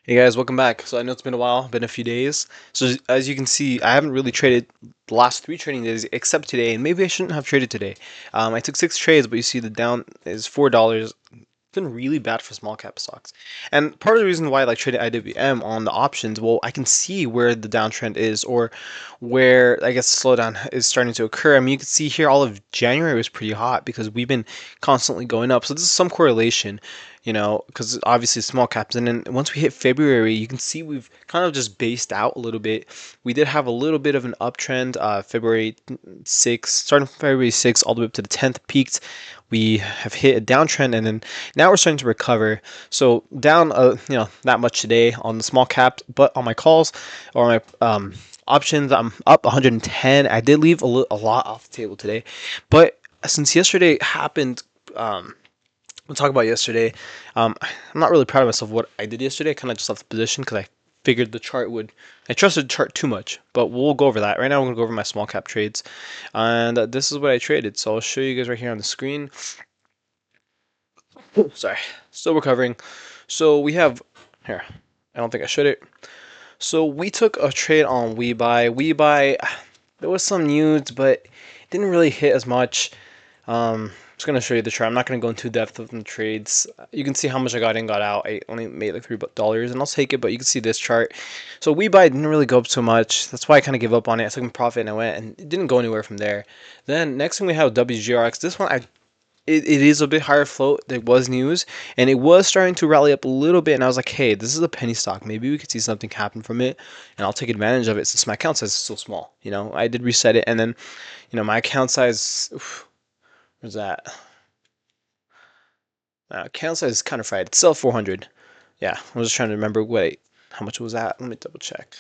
Hey guys, welcome back. So I know it's been a while, been a few days. So as you can see, I haven't really traded the last three trading days except today, and maybe I shouldn't have traded today. I took six trades, but you see the down is $4. It's been really bad for small cap stocks. And part of the reason why I like trading IWM on the options, well, I can see where the downtrend is or where I guess slowdown is starting to occur. I mean, you can see here all of January was pretty hot because we've been constantly going up. So this is some correlation, because obviously small caps. And then once we hit February, you can see we've kind of just based out a little bit. We did have a little bit of an uptrend, February 6th, starting from February 6th all the way up to the 10th peaked. We have hit a downtrend, and then now we're starting to recover. So down, that much today on the small cap, but on my calls or my options, I'm up 110. I did leave a lot off the table today, but since yesterday happened, we'll talk about yesterday. I'm not really proud of myself what I did yesterday. I kind of just left the position because I figured the chart would. I trusted the chart too much, but we'll go over that. Right now, I'm gonna go over my small cap trades, and this is what I traded. So I'll show you guys right here on the screen. Sorry, still recovering. So we have here. I don't think I showed it. So we took a trade on WeBuy. WeBuy, there was some news, but it didn't really hit as much. I'm just gonna show you the chart. I'm not gonna go into depth of the trades. You can see how much I got in, got out. I only made like $3, and I'll take it. But you can see this chart. So WeBuy didn't really go up so much. That's why I kind of gave up on it. I took my profit and I went, and it didn't go anywhere from there. Then next thing we have WGRX. This one it is a bit higher float. There was news, and it was starting to rally up a little bit. And I was like, hey, this is a penny stock. Maybe we could see something happen from it, and I'll take advantage of it since my account size is still small. I did reset it, and then, my account size. Where's that? Account size is kind of fried. It's still 400. Yeah, I was just trying to remember how much was that. Let me double check.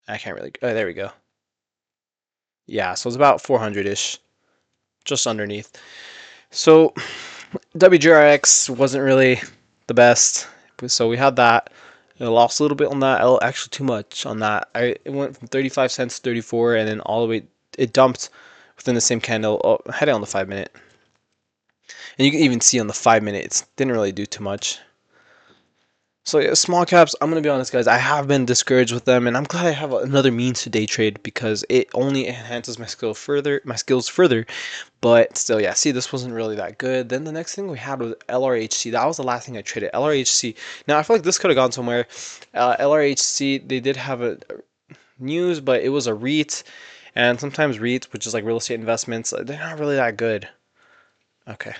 I can't really. Oh, there we go. Yeah, so it's about 400-ish, just underneath. So WGRX wasn't really the best. So we had that. I lost a little bit on that. Actually, too much on that. It went from 35 cents to 34, and then all the way it dumped within the same candle. Oh, I had it on the 5 minute, and you can even see on the 5 minute it didn't really do too much. So yeah, small caps, I'm gonna be honest, guys. I have been discouraged with them, and I'm glad I have another means to day trade because it only enhances my skills further. But still, yeah. See, this wasn't really that good. Then the next thing we had was LRHC. That was the last thing I traded. LRHC. Now I feel like this could have gone somewhere. LRHC, they did have a news, but it was a REIT, and sometimes REITs, which is like real estate investments, they're not really that good. Okay.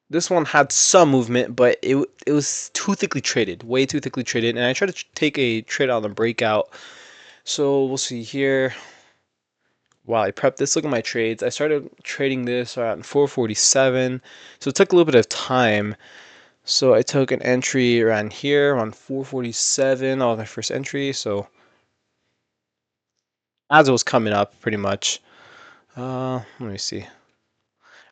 This one had some movement, but it was too thickly traded, way too thickly traded. And I tried to take a trade on the breakout. So we'll see here. Wow, I prepped this. Look at my trades. I started trading this around 447. So it took a little bit of time. So I took an entry around here, around 447. That was my first entry. So as it was coming up, pretty much. Let me see.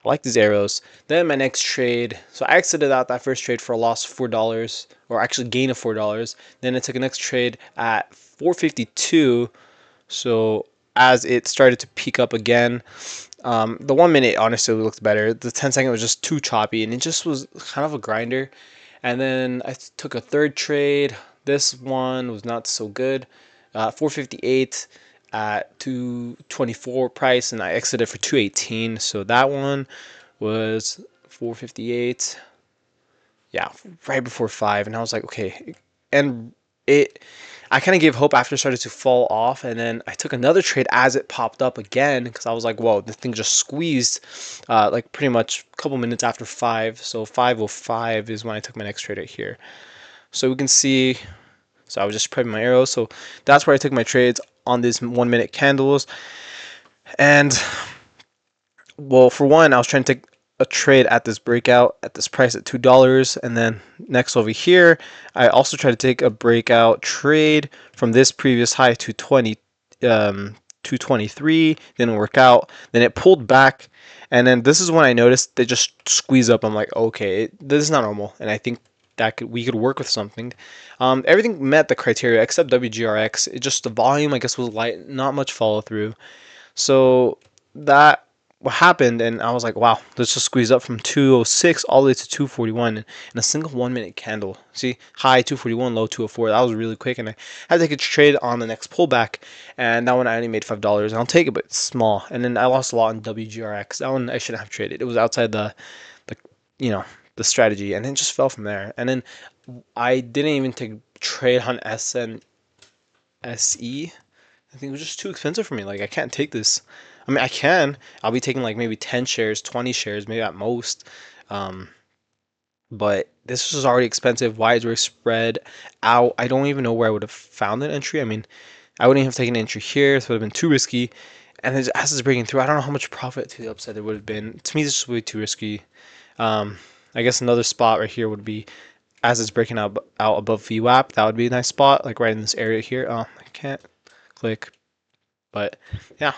I like these arrows. Then my next trade, so I exited out that first trade for a loss of $4, or actually gain of $4. Then I took a next trade at 452. So as it started to peak up again, the 1 minute honestly looked better. The 10-second was just too choppy, and it just was kind of a grinder. And then I took a third trade. This one was not so good. 458 at 224 price, and I exited for 218. So that one was 458. Yeah, right before 5, and I was like, okay. And I kind of gave hope after it started to fall off, and then I took another trade as it popped up again because I was like, whoa, this thing just squeezed, like pretty much a couple minutes after 5. So 5:05 is when I took my next trade right here. So we can see. So I was just prepping my arrows. So that's where I took my trades on these 1 minute candles. And well, for one, I was trying to take a trade at this breakout at this price at $2, and then next over here, I also tried to take a breakout trade from this previous high to 223. Didn't work out. Then it pulled back, and then this is when I noticed they just squeeze up. I'm like, okay, this is not normal, and I think that we could work with something. Everything met the criteria except WGRX. It just the volume, I guess, was light, not much follow through. So that what happened, and I was like, wow, let's just squeeze up from 206 all the way to 241 in a single 1 minute candle. See, high 241, low 204. That was really quick, and I had to take a trade on the next pullback, and that one I only made $5. And I'll take it, but it's small. And then I lost a lot in WGRX. That one I shouldn't have traded. It was outside the you know the strategy, and then just fell from there. And then I didn't even take trade on SE. I think it was just too expensive for me. Like, I can't take this. I mean, I can. I'll be taking like maybe 10 shares, 20 shares, maybe at most. Um, but this was already expensive. Wide risk spread out. I don't even know where I would have found an entry. I mean, I wouldn't have taken an entry here, so it would have been too risky. And as it's breaking through, I don't know how much profit to the upside it would have been. To me, this is way too risky. I guess another spot right here would be as it's breaking out above VWAP. That would be a nice spot, like right in this area here. Oh, I can't click. But yeah,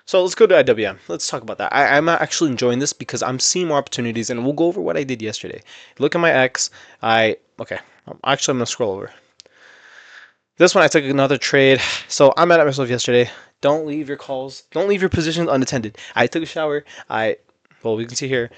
so let's go to IWM. Let's talk about that. I'm actually enjoying this because I'm seeing more opportunities, and we'll go over what I did yesterday. Look at my X. Okay. Actually, I'm gonna scroll over. This one I took another trade. So I'm mad at myself yesterday. Don't leave your calls. Don't leave your positions unattended. I took a shower. Well, we can see here,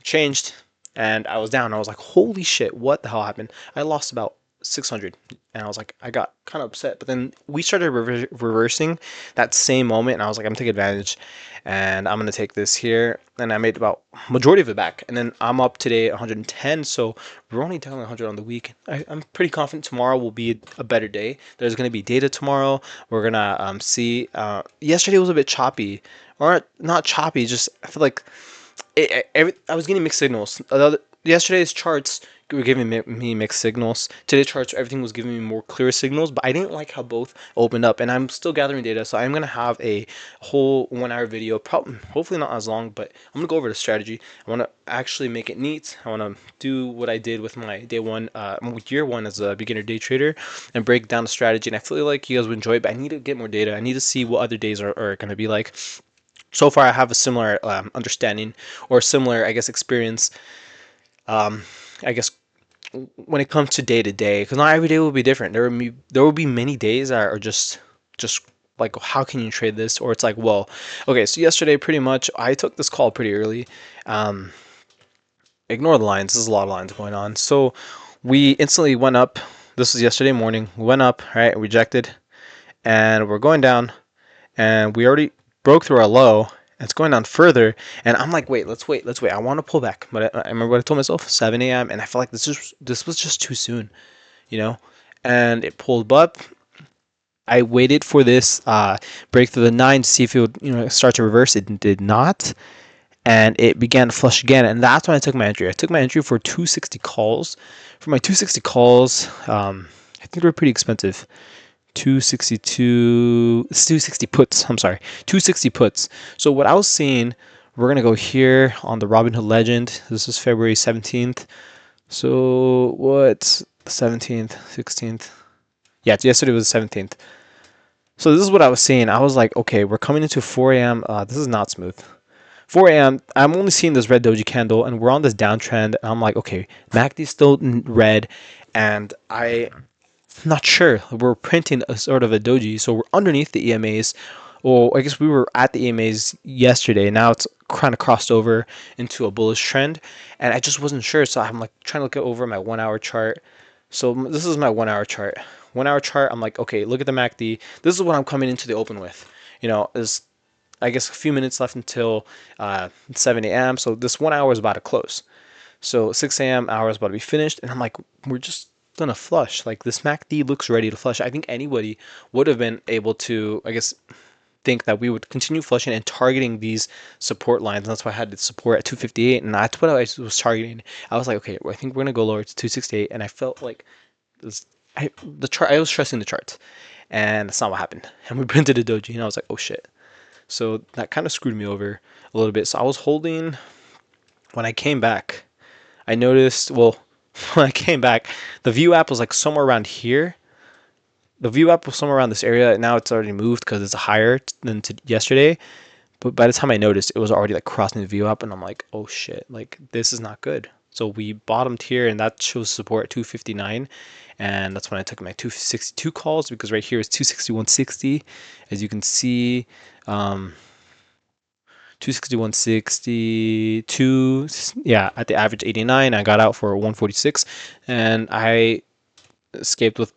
changed, and I was down. I was like, holy shit, what the hell happened? I lost about 600, and I was like, I got kind of upset. But then we started reversing that same moment, and I was like, I'm taking advantage, and I'm gonna take this here. And I made about majority of it back, and then I'm up today 110. So we're only down 100 on the week. I'm pretty confident tomorrow will be a better day. There's gonna be data tomorrow. We're gonna see. Yesterday was a bit choppy, or not choppy. Just I feel like I was getting mixed signals. Yesterday's charts were giving me mixed signals. Today's charts, everything was giving me more clear signals, but I didn't like how both opened up. And I'm still gathering data, so I'm gonna have a whole 1 hour video, probably hopefully not as long, but I'm gonna go over the strategy. I want to actually make it neat. I want to do what I did with my day one, year one as a beginner day trader, and break down the strategy. And I feel like you guys would enjoy it, but I need to get more data. I need to see what other days are gonna be like. So far, I have a similar understanding or similar, I guess, experience. I guess when it comes to day, because not every day will be different. There will be many days that are just like, how can you trade this? Or it's like, well, okay, so yesterday pretty much I took this call pretty early. Um, Ignore the lines. There's a lot of lines going on. So we instantly went up. This was yesterday morning. We went up, right? Rejected, and we're going down, and we already broke through our low. And it's going down further, and I'm like, wait, let's wait. I want to pull back, but I remember what I told myself, 7 a.m. And I felt like this was just too soon, you know. And it pulled up. I waited for this break through the 9 to see if it would, start to reverse. It did not, and it began to flush again. And that's when I took my entry. I took my entry for 260 calls. For my 260 calls, I think they were pretty expensive. 260 puts. I'm sorry, 260 puts. So what I was seeing, we're gonna go here on the Robinhood Legend. This is February 17th. So what's the 17th, 16th? Yeah, yesterday was the 17th. So this is what I was seeing. I was like, okay, we're coming into 4 a.m. This is not smooth. 4 a.m. I'm only seeing this red doji candle, and we're on this downtrend. And I'm like, okay, MACD's still red, and I'm not sure. We're printing a sort of a doji, so we're underneath the EMAs. Well, I guess we were at the EMAs yesterday. Now it's kind of crossed over into a bullish trend, and I just wasn't sure. So I'm like trying to look over my 1 hour chart. So this is my 1 hour chart. 1 hour chart. I'm like, okay, look at the MACD. This is what I'm coming into the open with. Is I guess a few minutes left until 7 a.m. So this 1 hour is about to close. So 6 a.m. hour is about to be finished, and I'm like, we're just gonna flush. Like, this MACD looks ready to flush. I think anybody would have been able to, I guess, think that we would continue flushing and targeting these support lines. And that's why I had the support at 258, and that's what I was targeting. I was like, okay, I think we're gonna go lower to 268, and I felt like the chart. I was trusting the charts, and that's not what happened. And we printed a doji, and I was like, oh shit. So that kind of screwed me over a little bit. So I was holding. When I came back, I noticed, well, when I came back, the view app was like somewhere around here. The view app was somewhere around this area. Now it's already moved because it's higher than yesterday. But by the time I noticed, it was already like crossing the view app, and I'm like, oh shit, like this is not good. So we bottomed here, and that shows support at 259, and that's when I took my 262 calls, because right here is 261.60, as you can see. Um, 261.62. Yeah, at the average 89. I got out for 146, and I escaped with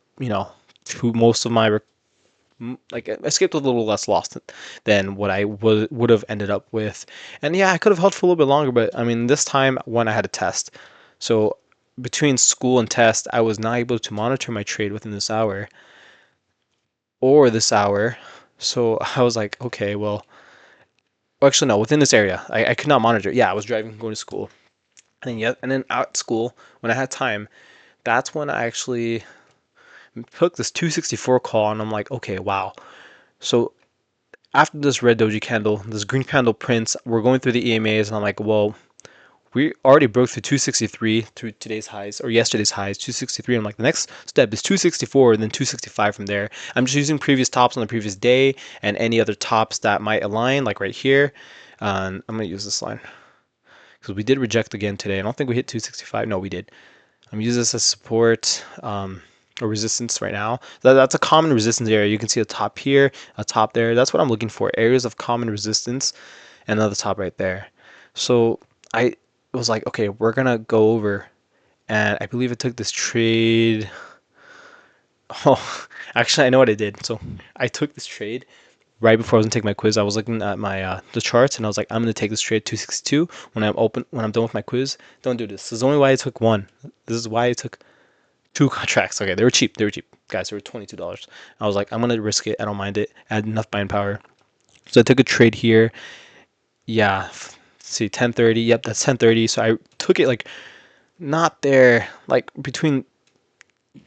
most of my like I escaped with a little less loss than what I would have ended up with. And yeah, I could have held for a little bit longer, but I mean, this time when I had a test, so between school and test, I was not able to monitor my trade within this hour or this hour. So I was like, okay, well, actually no, within this area, I could not monitor. Yeah, I was driving, going to school, and then and then at school when I had time, that's when I actually took this 264 call, and I'm like, okay, wow. So after this red doji candle, this green candle prints, we're going through the EMAs, and I'm like, well, we already broke through 263 through today's highs or yesterday's highs, 263. I'm like, the next step is 264 and then 265 from there. I'm just using previous tops on the previous day and any other tops that might align, like right here. I'm going to use this line because we did reject again today. I don't think we hit 265. No, we did. I'm using this as support. Or resistance right now. That's a common resistance area. You can see a top here, a top there. That's what I'm looking for. Areas of common resistance and another top right there. So I was like, okay, we're gonna go over, and I believe I took this trade. Oh, actually, I know what I did. So I took this trade right before I was gonna take my quiz. I was looking at my the charts, and I was like, I'm gonna take this trade 262 when I'm done with my quiz. Don't do this. This is only why I took one. This is why I took two contracts. Okay, they were cheap. They were cheap, guys. They were $22. I was like, I'm gonna risk it. I don't mind it. I had enough buying power, so I took a trade here. Yeah, see, 10:30. Yep, that's 10:30. So I took it like not there, like between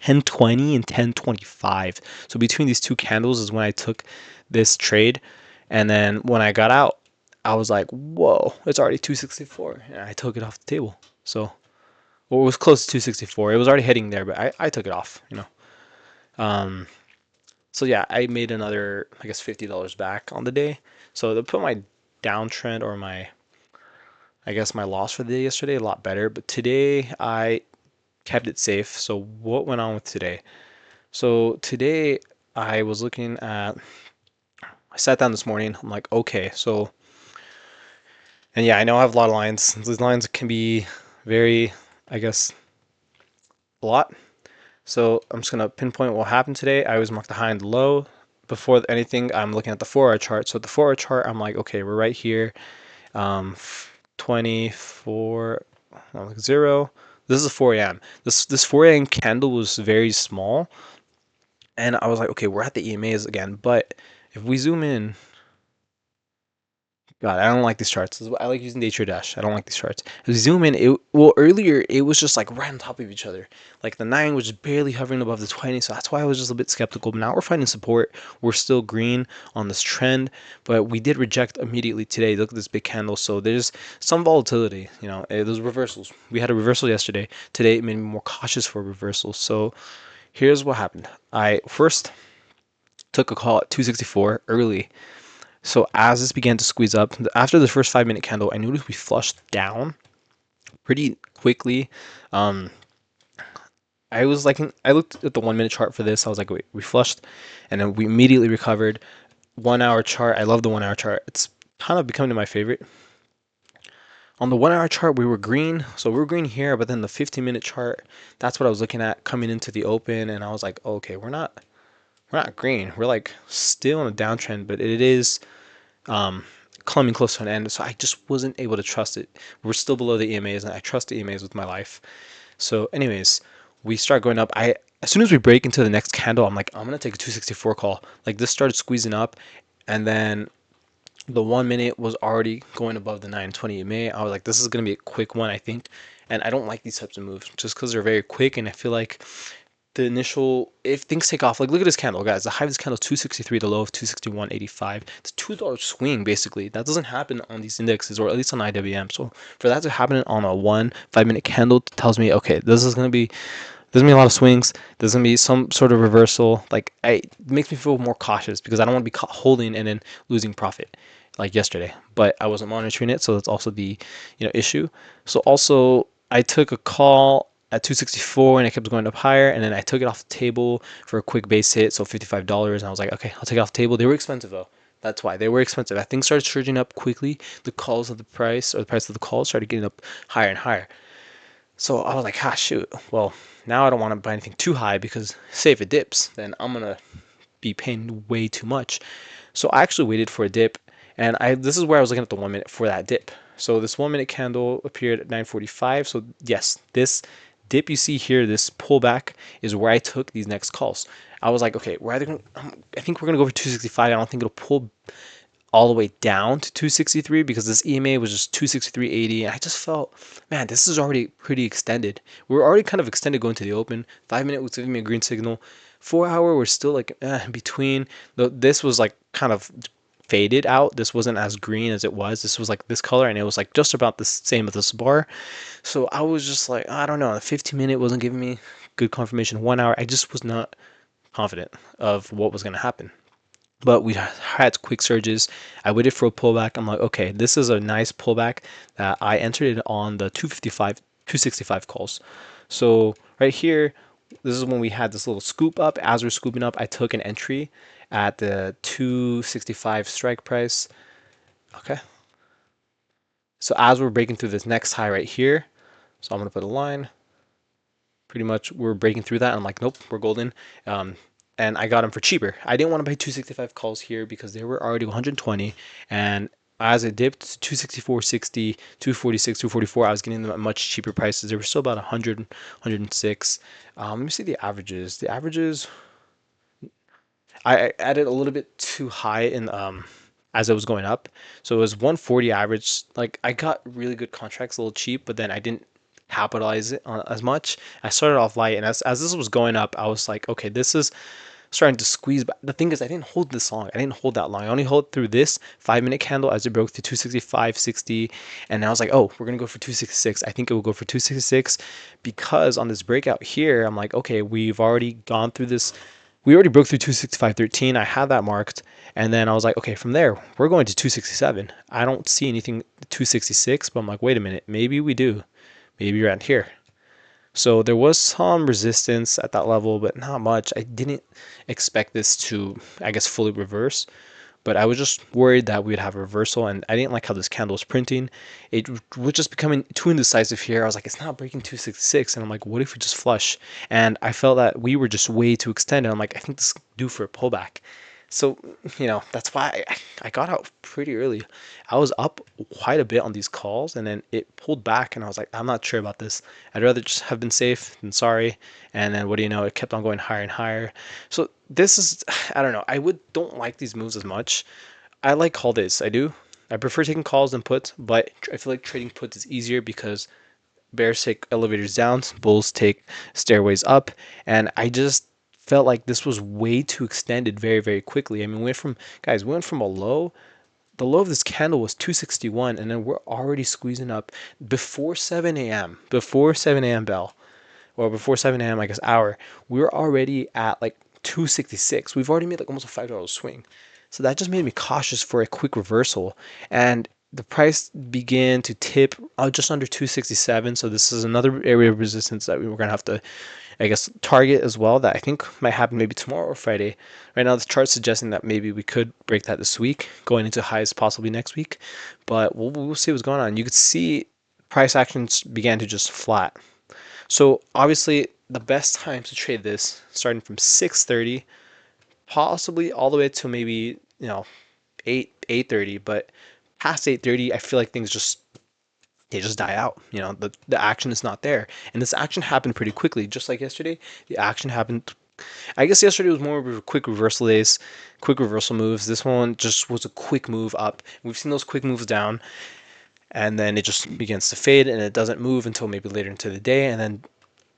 10:20 and 10:25. So between these two candles is when I took this trade, and then when I got out, I was like, whoa, it's already 264, and I took it off the table. So well, it was close to 264. It was already heading there, but I took it off. Um, so yeah, I made another, I guess, $50 back on the day. So to put my downtrend or I guess my loss for the day yesterday a lot better. But today I kept it safe. So what went on with today? So today I was looking at, I sat down this morning. I'm like, okay, so, and yeah, I know I have a lot of lines. These lines can be very, I guess, a lot. So I'm just gonna pinpoint what happened today. I always mark the high and the low. Before anything, I'm looking at the 4-hour chart. So the 4-hour chart, I'm like, okay, we're right here. 24, no, like 0. This is 4 a.m. This 4 a.m. candle was very small, and I was like, okay, we're at the EMAs again. But if we zoom in, God, I don't like these charts. I like using day trade dash. I don't like these charts. If we zoom in, earlier it was just like right on top of each other. Like the 9 was just barely hovering above the 20, so that's why I was just a bit skeptical. But now we're finding support. We're still green on this trend, but we did reject immediately today. Look at this big candle. So there's some volatility. There's reversals. We had a reversal yesterday. Today it made me more cautious for reversals. So here's what happened. I first took a call at 264 early. So as this began to squeeze up, after the first 5-minute candle, I noticed we flushed down pretty quickly. Um, I was like, I looked at the 1-minute chart for this. I was like, wait, we flushed, and then we immediately recovered. 1-hour chart, I love the 1-hour chart. It's kind of becoming my favorite. On the 1-hour chart, we were green, so we were green here. But then the 15-minute chart, that's what I was looking at coming into the open, and I was like, okay, we're not green. We're like still on a downtrend, but it is coming close to an end. So I just wasn't able to trust it. We're still below the EMAs, and I trust the EMAs with my life. So anyways, we start going up. As soon as we break into the next candle, I'm like, I'm gonna take a 264 call. Like this started squeezing up, and then the 1 minute was already going above the 920 EMA. I was like, this is gonna be a quick one, I think. And I don't like these types of moves just because they're very quick, and I feel like the initial, if things take off, like look at this candle, guys. The high of this candle is 263, the low of 261.85. It's a $2 swing, basically. That doesn't happen on these indexes, or at least on IWM. So for that to happen on a 5-minute candle tells me, okay, there's gonna be a lot of swings. There's gonna be some sort of reversal. Like it makes me feel more cautious because I don't want to be caught holding and then losing profit like yesterday. But I wasn't monitoring it, so that's also the issue. So also I took a call at 264 and it kept going up higher, and then I took it off the table for a quick base hit, so $55. And I was like, okay, I'll take it off the table. They were expensive though. That's why they were expensive. As things started surging up quickly, the calls of the price or the price of the calls started getting up higher and higher. So I was like, ah, shoot. Well, now I don't want to buy anything too high because say if it dips, then I'm gonna be paying way too much. So I actually waited for a dip, and I this is where I was looking at the 1 minute for that dip. So this 1 minute candle appeared at 9:45. So yes, this dip you see here, this pullback is where I took these next calls. I was like, okay, we're either gonna, I think we're gonna go for 265. I don't think it'll pull all the way down to 263 because this EMA was just 263.80, and I just felt, man, this is already pretty extended. We're already kind of extended going to the open. 5 minute was giving me a green signal. 4 hour we're still like in between. This was like kind of faded out. This wasn't as green as it was. This was like this color, and it was like just about the same as this bar. So I was just like, I don't know. The 15 minute wasn't giving me good confirmation. 1 hour, I just was not confident of what was going to happen. But we had quick surges. I waited for a pullback. I'm like, okay, this is a nice pullback that I entered it on the 255, 265 calls. So right here, this is when we had this little scoop up. As we're scooping up, I took an entry at the 265 strike price. Okay. So as we're breaking through this next high right here, so I'm gonna put a line. Pretty much we're breaking through that. And I'm like, nope, we're golden. And I got them for cheaper. I didn't want to buy 265 calls here because they were already 120. And as it dipped to 264.60, 246, 244, I was getting them at much cheaper prices. They were still about 100, 106. Let me see the averages. The averages, I added a little bit too high in as it was going up. So it was 140 average. Like I got really good contracts a little cheap, but then I didn't capitalize it on as much. I started off light, and as this was going up, I was like, okay, this is starting to squeeze. But the thing is, I didn't hold this long. I didn't hold that long. I only hold through this 5 minute candle as it broke to 265.60, and I was like, oh, we're gonna go for 266. I think it will go for 266 because on this breakout here, I'm like, okay, we've already gone through this. We already broke through 265.13. I had that marked, and then I was like, okay, from there we're going to 267. I don't see anything 266, but I'm like, wait a minute, maybe we do. Maybe around here. So there was some resistance at that level, but not much. I didn't expect this to, I guess, fully reverse, but I was just worried that we'd have a reversal, and I didn't like how this candle was printing. It was just becoming too indecisive here. I was like, it's not breaking 266, and I'm like, what if we just flush? And I felt that we were just way too extended. I'm like, I think this is due for a pullback. So, that's why I got out pretty early. I was up quite a bit on these calls, and then it pulled back, and I was like, I'm not sure about this. I'd rather just have been safe than sorry. And then what do you know? It kept on going higher and higher. So this is, I don't know. I don't like these moves as much. I like call days. I do. I prefer taking calls than puts, but I feel like trading puts is easier because bears take elevators down, bulls take stairways up, and I just felt like this was way too extended very, very quickly. I mean, we went from a low. The low of this candle was 261, and then we're already squeezing up before 7 a.m. Before 7 a.m. bell, or before 7 a.m. I guess hour. We're already at like 266. We've already made like almost a $5 swing. So that just made me cautious for a quick reversal. And the price began to tip just under 267. So this is another area of resistance that we were going to have to, I guess, target as well. That I think might happen maybe tomorrow or Friday. Right now, the chart's suggesting that maybe we could break that this week, going into highs possibly next week. But we'll see what's going on. You could see price actions began to just flat. So obviously, the best time to trade this, starting from 6:30, possibly all the way to maybe 8:30, but past 8:30, I feel like things just they just die out. The action is not there, and this action happened pretty quickly, just like yesterday. The action happened. I guess yesterday was more of a quick reversal days, quick reversal moves. This one just was a quick move up. We've seen those quick moves down, and then it just begins to fade, and it doesn't move until maybe later into the day, and then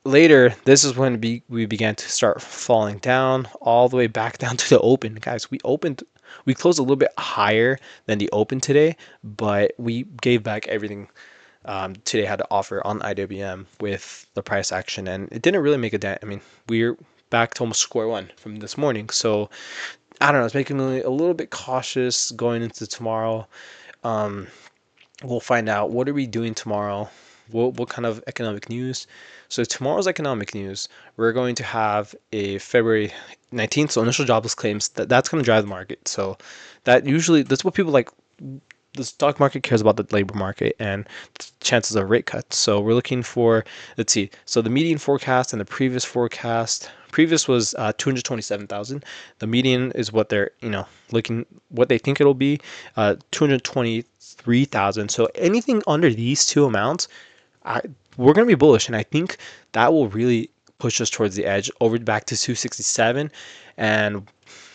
later, this is when we began to start falling down all the way back down to the open. Guys, we closed a little bit higher than the open today, but we gave back everything today had to offer on IWM with the price action, and it didn't really make a dent. I mean, we're back to almost square one from this morning. So I don't know, it's making me a little bit cautious going into tomorrow. Um, we'll find out what are we doing tomorrow. what kind of economic news. So tomorrow's economic news, we're going to have a February 19th, so initial jobless claims. That's going to drive the market. So that's what people like. The stock market cares about the labor market and chances of rate cuts. So we're looking for, let's see, so the median forecast and the previous forecast, previous was 227,000. The median is what they're, looking, what they think it'll be, 223,000. So anything under these two amounts, we're going to be bullish. And I think that will really push us towards the edge over back to 267. And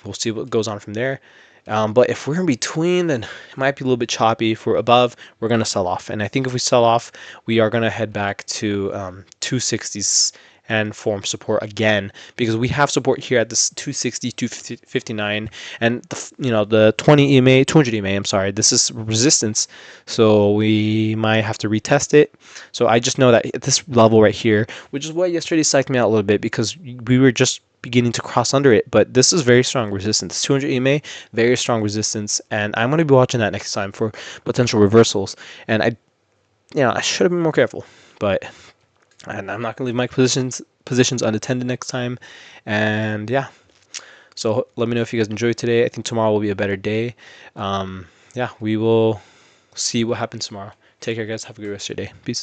we'll see what goes on from there. But if we're in between, then it might be a little bit choppy. If we're above, we're going to sell off. And I think if we sell off, we are going to head back to 260s and form support again, because we have support here at this 260, 259, and the 20 EMA, 200 EMA. I'm sorry, this is resistance, so we might have to retest it. So I just know that at this level right here, which is what yesterday psyched me out a little bit, because we were just beginning to cross under it, but this is very strong resistance. 200 EMA, very strong resistance, and I'm going to be watching that next time for potential reversals. And I should have been more careful, but and I'm not going to leave my positions unattended next time. And yeah, so let me know if you guys enjoyed today. I think tomorrow will be a better day. Yeah, we will see what happens tomorrow. Take care, guys. Have a good rest of your day. Peace.